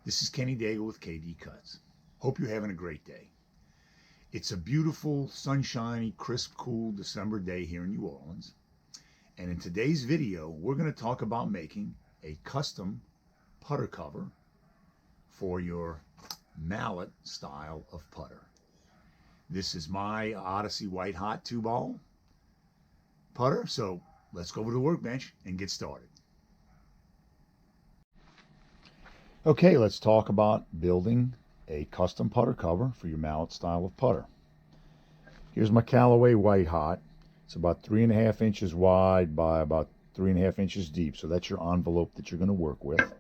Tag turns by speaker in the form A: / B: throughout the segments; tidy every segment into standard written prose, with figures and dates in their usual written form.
A: This is Kenny Daigle with KD Cuts. Hope you're having a great day. It's a beautiful, sunshiny, crisp, cool December day here in New Orleans. And in today's video, we're going to talk about making a custom putter cover for your mallet style of putter. This is my Odessey White Hot 2-ball putter, so let's go over to the workbench and get started. Okay, let's talk about building a custom putter cover for your mallet style of putter. Here's my Callaway White Hot. It's about 3.5 inches wide by about 3.5 inches deep, so that's your envelope that you're going to work with.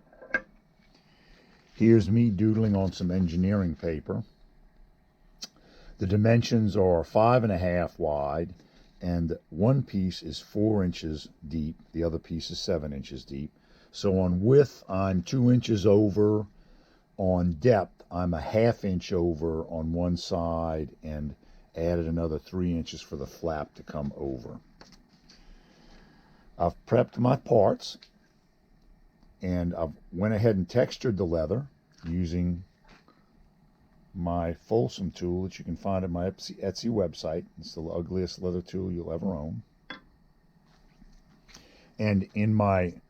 A: Here's me doodling on some engineering paper. The dimensions are 5.5 wide, and one piece is 4 inches deep, the other piece is 7 inches deep. So on width, I'm 2 inches over. On depth, I'm a 1/2 inch over on one side and added another 3 inches for the flap to come over. I've prepped my parts, and I've went ahead and textured the leather using my Folsom tool that you can find at my Etsy website. It's the ugliest leather tool you'll ever own. And in my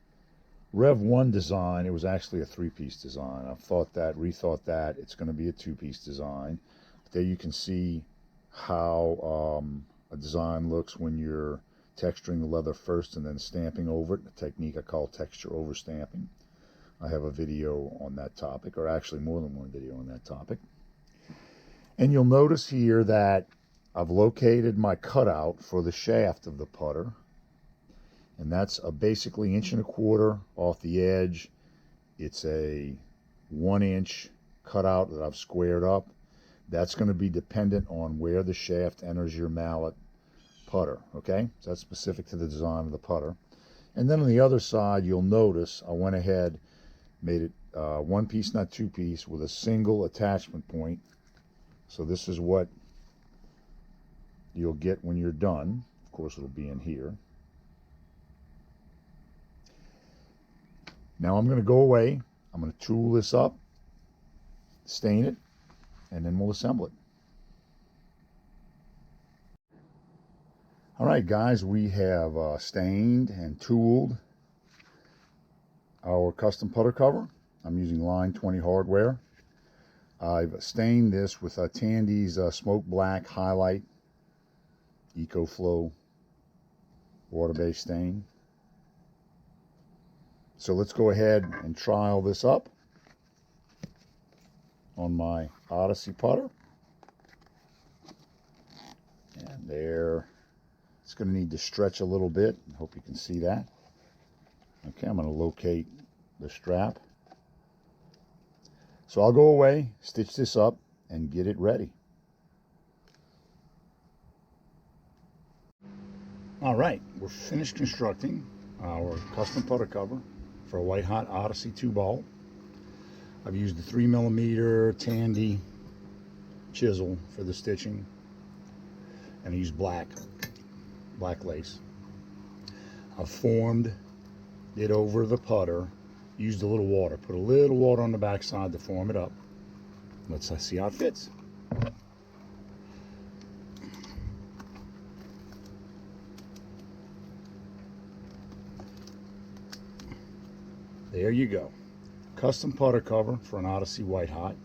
A: Rev 1 design, it was actually a 3-piece design. I've rethought that. It's going to be a 2-piece design. But there you can see how a design looks when you're texturing the leather first and then stamping over it, a technique I call texture over stamping. I have a video on that topic, or actually more than one video on that topic. And you'll notice here that I've located my cutout for the shaft of the putter. And that's a basically 1.25 inches off the edge. It's a 1-inch cutout that I've squared up. That's going to be dependent on where the shaft enters your mallet putter. Okay, so that's specific to the design of the putter. And then on the other side, you'll notice I went ahead, made it 1-piece, not 2-piece, with a single attachment point. So this is what you'll get when you're done. Of course, it'll be in here. Now I'm going to go away. I'm going to tool this up, stain it, and then we'll assemble it. All right, guys, we have stained and tooled our custom putter cover. I'm using Line 20 hardware. I've stained this with Tandy's Smoke Black Highlight EcoFlow water-based stain. So let's go ahead and trial this up on my Odessey putter. And there, it's going to need to stretch a little bit. I hope you can see that. Okay, I'm going to locate the strap. So I'll go away, stitch this up, and get it ready. All right, we're finished constructing our custom putter cover for a White Hot Odyssey 2-ball. I've used the 3mm Tandy chisel for the stitching, and I used black lace. I've formed it over the putter, used a little water, put a little water on the back side to form it up. Let's see how it fits. There you go. Custom putter cover for an Odessey White Hot.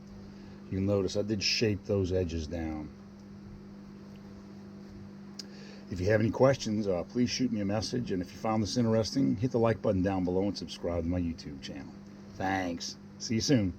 A: You'll notice I did shape those edges down. If you have any questions, please shoot me a message. And if you found this interesting, hit the like button down below and subscribe to my YouTube channel. Thanks. See you soon.